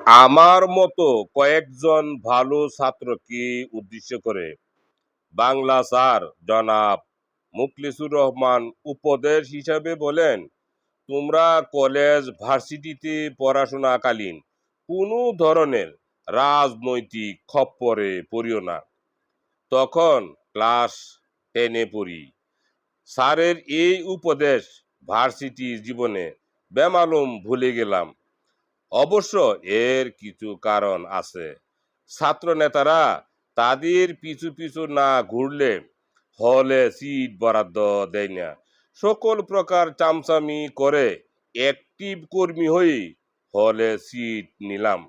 আমার মতো কয়েকজন ভালো ছাত্রকে উদ্দেশ্য করে বাংলা স্যার জনাব মুখলিসুর রহমান উপদেশ হিসাবে বলেন, তোমরা কলেজ ভার্সিটিতে পড়াশোনাকালীন কোনো ধরনের রাজনৈতিক খপ্পরে পড়িও না। তখন ক্লাস 10-এ পড়ি। স্যারের এই উপদেশ ভার্সিটি জীবনে বেমালুম ভুলে গেলাম। অবশ্য এর কিছু কারণ আছে। ছাত্র নেতারা তাদের পিছু পিছু না ঘুরলে হলে সিট বরাদ্দ দেয় না। সকল প্রকার চামচামি করে অ্যাক্টিভ কর্মী হয়ে হলে সিট নিলাম।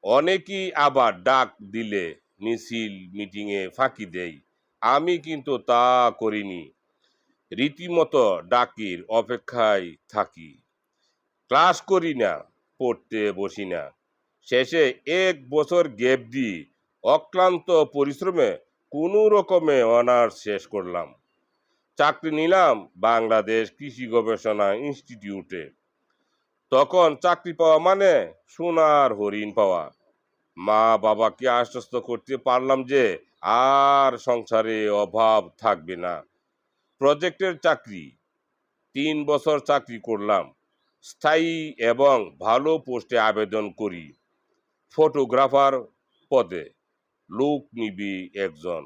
অনেকেই আবার ডাক দিলে মিছিল মিটিংয়ে ফাঁকি দেয়। আমি কিন্তু তা করিনি। রীতিমতো ডাকির অপেক্ষায় থাকি। ক্লাস করি না, পড়তে বসি না। শেষে 1 বছর গ্যাপ দিয়ে অক্লান্ত পরিশ্রমে কোনো রকমে অনার্স শেষ করলাম। চাকরি নিলাম বাংলাদেশ কৃষি গবেষণা ইনস্টিটিউটে। তখন চাকরি পাওয়া মানে সোনার হরিণ পাওয়া। মা বাবাকে আশ্বস্ত করতে পারলাম যে আর সংসারে অভাব থাকবে না। প্রজেক্টের চাকরি, 3 বছর চাকরি করলাম। স্থায়ী এবং ভালো পোস্টে আবেদন করি। ফটোগ্রাফার পদে লোক নিবি একজন।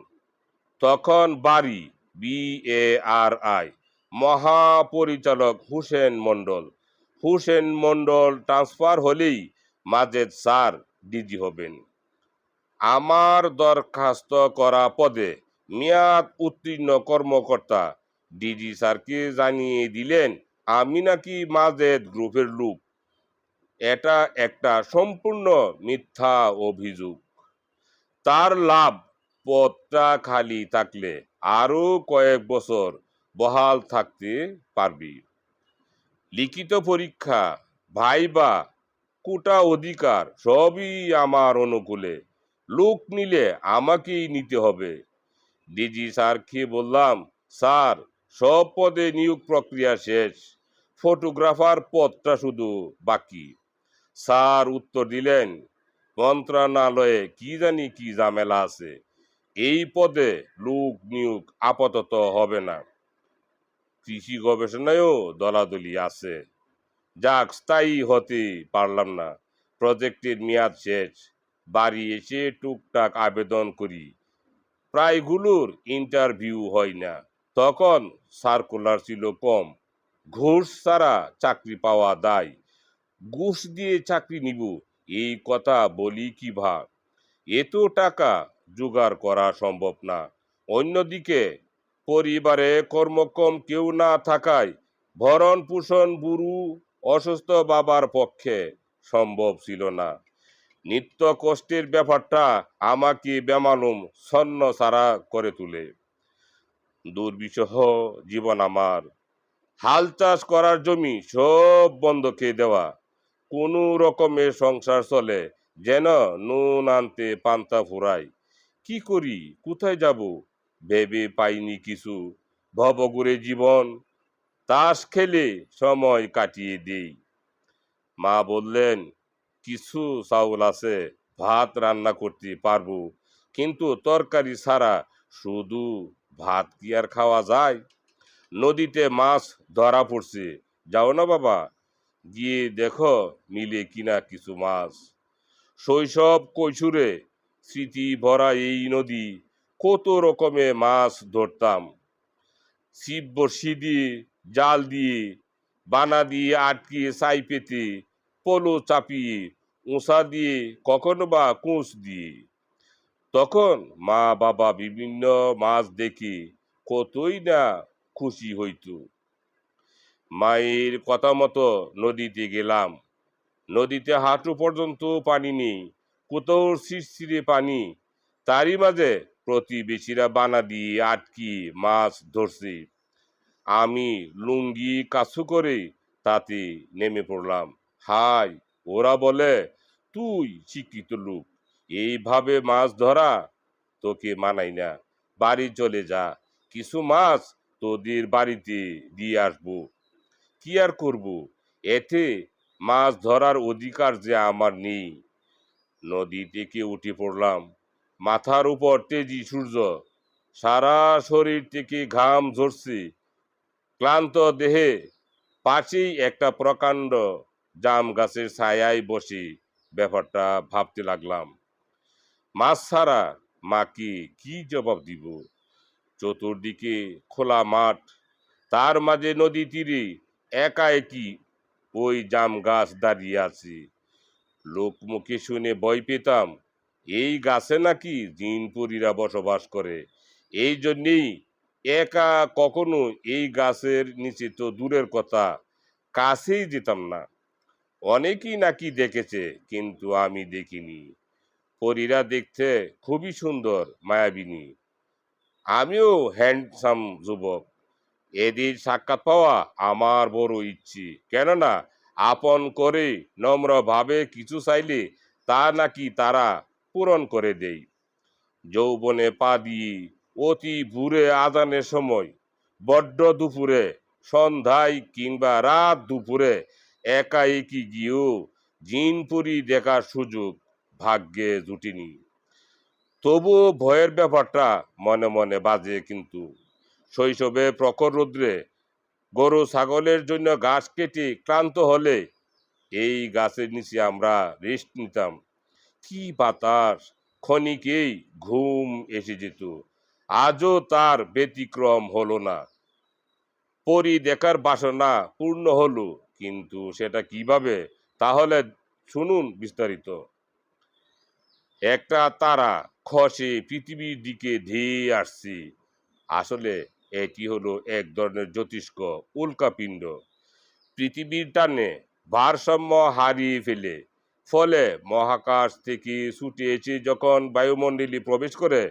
তখন বাড়ি BARI, মহাপরিচালক হোসেন মণ্ডল। হোসেন মণ্ডল ট্রান্সফার হলেই মাজেদ স্যার ডিজি হবেন। আমার দরখাস্ত করা পদে মেয়াদ উত্তীর্ণ কর্মকর্তা ডিজি স্যারকে জানিয়ে দিলেন আমি নাকি মাজেদ গ্রুপের লোক। এটা একটা সম্পূর্ণ মিথ্যা অভিযোগ। তার লাভ, পদটা খালি থাকলে আরো কয়েক বছর বহাল থাকতে পারবি। লিখিত পরীক্ষা, ভাইবা, কোটা অধিকার সবই আমার অনুকূলে। লোক নিলে আমাকেই নিতে হবে। ডিজি স্যারকে বললাম, স্যার সব পদে নিয়োগ প্রক্রিয়া শেষ, ফটোগ্রাফার পদটা শুধু বাকি। স্যার উত্তর দিলেন, মন্ত্রণালয়ে কি জানি কি ঝামেলা আছে, এই পদে লোক নিয়োগ আপাতত হবে না। কৃষি গবেষণায়ও দলাদলি আছে। যাক, স্থায়ী হতে পারলাম না। প্রজেক্টের মেয়াদ শেষ। বাড়ি এসে টুকটাক আবেদন করি। প্রায়গুলোর ইন্টারভিউ হয় না। তখন সার্কুলার ছিল কম। ঘুষ ছাড়া চাকরি পাওয়া দায়। ঘুষ দিয়ে চাকরি নিব, এই কথা বলি কি ভাব। এত টাকা জোগাড় করা সম্ভব না। অন্যদিকে পরিবারে কর্মক্ষম কেউ না থাকায় ভরণ পোষণ বুড়ো অসুস্থ বাবার পক্ষে সম্ভব ছিল না। নিত্য কষ্টের ব্যাপারটা আমাকে বেমালুম ছন্ন ছাড়া করে তোলে। দুর্বিষহ জীবন আমার। হাল চাষ করার জমি সব বন্ধকে দেওয়া। কোনো রকমের সংসার চলে, যেন নুন আনতে পান্তা ফুরাই। কি করি, কোথায় যাব, ভেবে পাইনি কিছু। ভবঘুরে জীবন, তাস খেলে সময় কাটিয়ে দেই। মা বললেন, কিছু চাউল আছে, ভাত রান্না করতে পারবো, কিন্তু তরকারি ছাড়া শুধু ভাত কি আর খাওয়া যায়? নদীতে মাছ ধরা পড়ছে, যাও না বাবা, গিয়ে দেখো মিলে কিনা কিছু মাছ। শৈশব কৈশোরে স্মৃতি ভরা এই নদী, কত রকমে মাছ ধরতাম। ছিপ বড়শি দিয়ে, জাল দিয়ে, বানা দিয়ে আটকিয়ে ছাই পেতে, পলো চাপিয়ে, উঁচা দিয়ে, কখনো বা কুঁচ দিয়ে। তখন মা বাবা বিভিন্ন মাছ দেখে কতই না খুশি হইতো। মায়ের কথা মতো নদীতে গেলাম। নদীতে হাঁটু পর্যন্ত পানি নেই, কোথাও শিরশিরে পানি। তারই মাঝে প্রতিবেশীরা বানা দিয়ে আটকি মাছ ধরছে। আমি লুঙ্গি কাছু করে তাতে নেমে পড়লাম। হাই, ওরা বলে, তুই শিক্ষিত লোক, এইভাবে মাছ ধরা তোকে মানাই না। বাড়ি চলে যা, কিছু মাছ তোদের বাড়িতে দিয়ে আসবো। কি আর করব, এতে মাছ ধরার অধিকার যে আমার নেই। নদী থেকে উঠে পড়লাম। মাথার উপর তেজি সূর্য, সারা শরীর থেকে ঘাম ঝরছে। ক্লান্ত দেহে পাশেই একটা প্রকাণ্ড জাম গাছের ছায়ায় বসে ব্যাপারটা ভাবতে লাগলাম। মাছ ছাড়া মাকে কি জবাব দিব? চতুর্দিকে খোলা মাঠ, তার মাঝে নদী তীরে একা একই ওই জাম গাছ দাঁড়িয়ে আছে। লোকমুখে শুনে ভয় পেতাম, এই গাছে নাকি জিনপরীরা বসবাস করে। এই জন্যেই একা কখনো এই গাছের নিচে তো দূরের কথা, কাছেই যেতাম না। অনেকেই নাকি দেখেছে, কিন্তু আমি দেখিনি। পরীরা দেখতে খুবই সুন্দর, মায়াবিনী। আমিও হ্যান্ডসাম যুবক। এদের সাক্ষাৎ পাওয়া আমার বড় ইচ্ছে। কেননা আপন করে নম্রভাবে কিছু চাইলে তা নাকি তারা পূরণ করে দেয়। যৌবনে পা দিয়ে অতি ভোরে আজানের সময়, বড্ড দুপুরে, সন্ধ্যায় কিংবা রাত দুপুরে একা একই গিয়েও জিনপুরি দেখার সুযোগ ভাগ্যে জুটিনি। তবুও ভয়ের ব্যাপারটা মনে মনে বাজে। কিন্তু শৈশবে প্রখর রৌদ্রে গরু ছাগলের জন্য ঘাস কেটে ক্লান্ত হলে এই গাছের নিচে আমরা রেস্ট নিতাম। কি বাতাস! ক্ষণিকেই ঘুম এসে যেত। আজও তার ব্যতিক্রম হলো না। পরী দেখার বাসনা পূর্ণ হলো, কিন্তু সেটা কিভাবে? তাহলে শুনুন বিস্তারিত। একটা তারা খসে পৃথিবীর দিকে ধেয়ে আসছে। আসলে এটি হলো এক ধরনের জ্যোতিষ্ক উল্কাপিণ্ড। পৃথিবীর টানে ভারসাম্য হারিয়ে ফেলে। ফলে মহাকাশ থেকে ছুটে এসে যখন বায়ুমণ্ডলে প্রবেশ করে,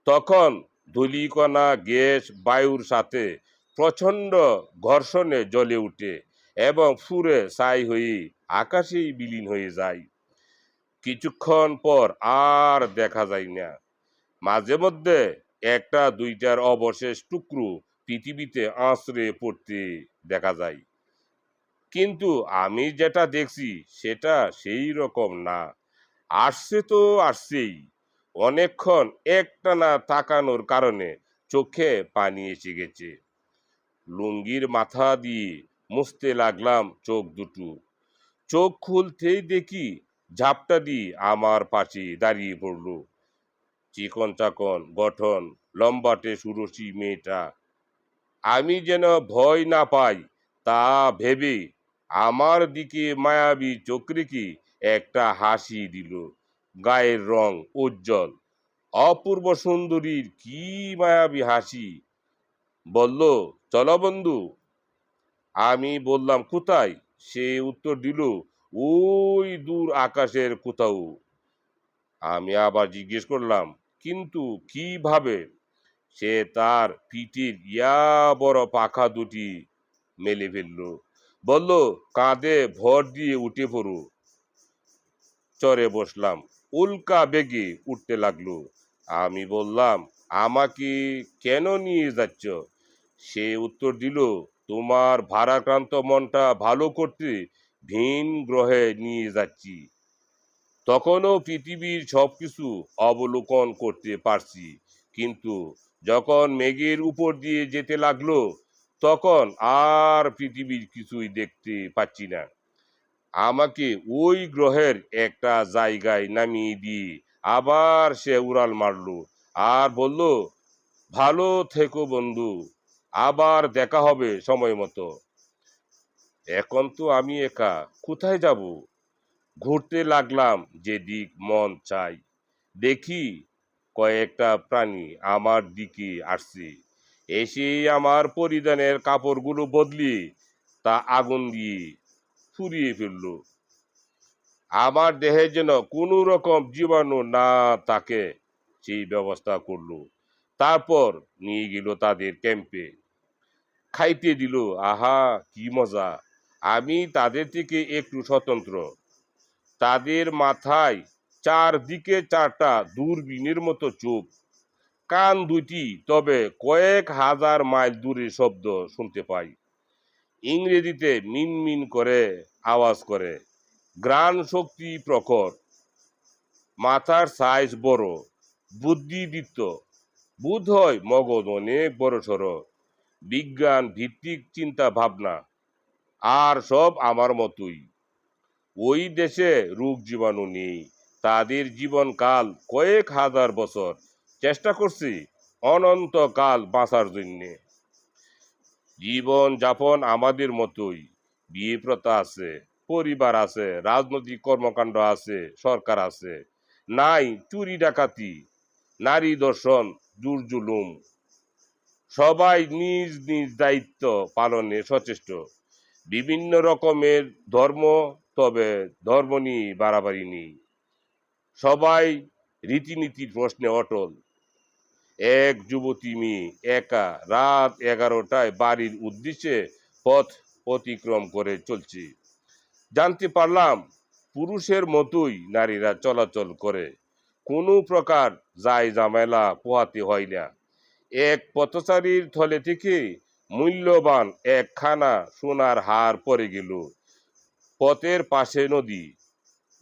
তখন ধূলিকণা গ্যাস বায়ুর সাথে প্রচণ্ড ঘর্ষণে জ্বলে উঠে এবং ফুরে ছাই হয়ে আকাশেই বিলীন হয়ে যায়। কিছুক্ষণ পর আর দেখা যায় না। মাঝে মধ্যে একটা দুইটার অবশেষ টুকরো পৃথিবীতে আছড়ে পড়তে দেখা যায়। কিন্তু আমি যেটা দেখছি সেটা সেই রকম না। আসছে তো আসছেই। অনেকক্ষণ একটানা তাকানোর কারণে চোখে পানি এসে গেছে। লুঙ্গির মাথা দিয়ে মুছতে লাগলাম চোখ দুটো। চোখ খুলতেই দেখি ঝাপটা আমার পাশে দাঁড়িয়ে পড়লো। চিকন চাকন গঠন, লম্বাটে সুরসী মেয়েটা। আমি যেন ভয় না পাই তা ভেবে আমার দিকে মায়াবী চোখ রেখে একটা হাসি দিল। গায়ের রং উজ্জ্বল, অপূর্ব সুন্দরীর কি মায়াবী হাসি! বলল, চলো বন্ধু। আমি বললাম, কোথায়? সে উত্তর দিল, ওই দূর আকাশের কোথাও। আমি আবার জিজ্ঞেস করলাম, কিন্তু কিভাবে? সে তার পিঠের ইয়া বড় পাখা দুটি মেলে ফেলল। বলল, কাঁধে ভর দিয়ে উঠে পড়ো। চড়ে বসলাম। উল্কা বেগে উঠতে লাগলো। আমি বললাম, আমাকে কেন নিয়ে যাচ্ছ? সে উত্তর দিল, তোমার ভারাক্রান্ত মনটা ভালো করতে ভিন গ্রহে নিয়ে যাচ্ছি। তখনও পৃথিবীর সবকিছু অবলোকন করতে পারছি, কিন্তু যখন মেঘের উপর দিয়ে যেতে লাগলো, তখন আর পৃথিবীর কিছুই দেখতে পাচ্ছি না। আমাকে ওই গ্রহের একটা জায়গায় নামিয়ে দিয়ে আবার সে উড়াল মারলো আর বলল, ভালো থেকো বন্ধু, আবার দেখা হবে সময় মতো। এখন তো আমি একা, কোথায় যাব? ঘুরতে লাগলাম যেদিক মন চাই। দেখি কয়েকটা প্রাণী আমার দিকে আসছে। এসেই আমার পরিধানের কাপড়গুলো বদলিয়ে তা আগুন দিয়ে ফুরিয়ে ফেললো। আমার দেহে যেন কোনো রকম জীবাণু না থাকে সেই ব্যবস্থা করলো। তারপর নিয়ে গেল তাদের ক্যাম্পে, খাইতে দিল। আহা, কি মজা! আমি তাদের থেকে একটু স্বতন্ত্র। তাদের মাথায় চারদিকে চারটা দূরবীনের মতো চোখ, কান দুটি তবে কয়েক হাজার মাইল দূরে শব্দ শুনতে পাই। ইংরেজিতে মিনমিন করে আওয়াজ করে। ঘ্রাণ শক্তি প্রখর। মাথার সাইজ বড়, বুদ্ধিদীপ্ত, বোধ হয় মগজ অনেক বড়সড়, বিজ্ঞান ভিত্তিক চিন্তা ভাবনা, আর সব আমার মতোই। ওই দেশে রোগ জীবাণু নেই, তাদের জীবনকাল কয়েক হাজার বছর। চেষ্টা করছি অনন্তকাল বাঁচার জন্যে। জীবন যাপন আমাদের মতোই, বিয়ে প্রথা আছে, পরিবার আছে, রাজনৈতিক কর্মকাণ্ড আছে, সরকার আছে। নাই চুরি ডাকাতি, নারী ধর্ষণ, জোর জুলুম। সবাই নিজ নিজ দায়িত্ব পালনে সচেষ্ট। বিভিন্ন রকমের ধর্ম, তবে ধর্ম নিয়ে বাড়াবাড়ি নেই। সবাই রীতিনীতির প্রশ্নে অটল। এক যুবতী মেয়ে একা রাত 11টায় বাড়ির উদ্দেশ্যে পথ অতিক্রম করে চলছে। জানতে পারলাম পুরুষের মতোই নারীরা চলাচল করে, কোনো প্রকার যায় ঝামেলা পোহাতে হয় না। এক পথচারীর থলে থেকে মূল্যবান একখানা সোনার হার পড়ে গেল। পথের পাশে নদী,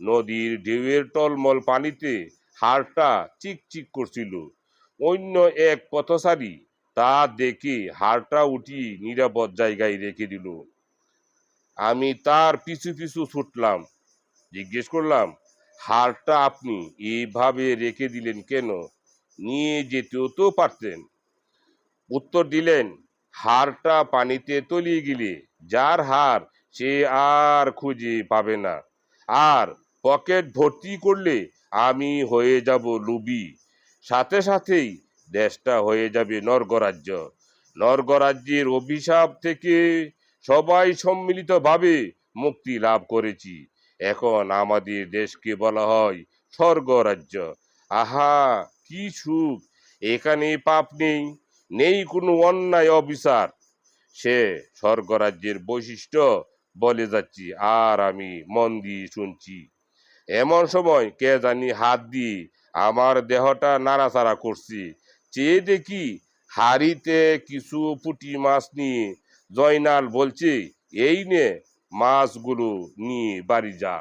নদীর ঢেউয়ের টলমল পানিতে হাড়টা চিকচিক করছিল। অন্য এক পথচারী তা দেখে হাড়টা উঠিয়ে নিরাপদ জায়গায় রেখে দিল। আমি তার পিছু পিছু ছুটলাম, জিজ্ঞেস করলাম, হাড়টা আপনি এইভাবে রেখে দিলেন কেন? নিয়ে যেতেও তো পারতেন। উত্তর দিলেন, হাড়টা পানিতে তলিয়ে গেলে যার হাড় সে আর খুঁজে পাবে না, আর পকেট ভর্তি করলে আমি হয়ে যাব লোভী। সাথে সাথেই দেশটা হয়ে যাবে নরকরাজ্য। নরকরাজ্যের অভিশাপ থেকে সবাই সম্মিলিতভাবে মুক্তি লাভ করেছি। এখন আমাদের দেশকে বলা হয় স্বর্গরাজ্য। আহা, কি সুখ! এখানে পাপ নেই, নেই কোনো অন্যায় অবিচার। সে স্বর্গরাজ্যের বৈশিষ্ট্য বলে যাচ্ছি, আর আমি মন দিয়ে শুনছি। এমন সময় কে জানি হাত দিয়ে আমার দেহটা নাড়াচাড়া করছি। চেয়ে দেখি হাড়িতে কিছু পুঁটি মাছ নিয়ে জয়নাল বলছে, এই নে, মাছগুলো নিয়ে বাড়ি যা।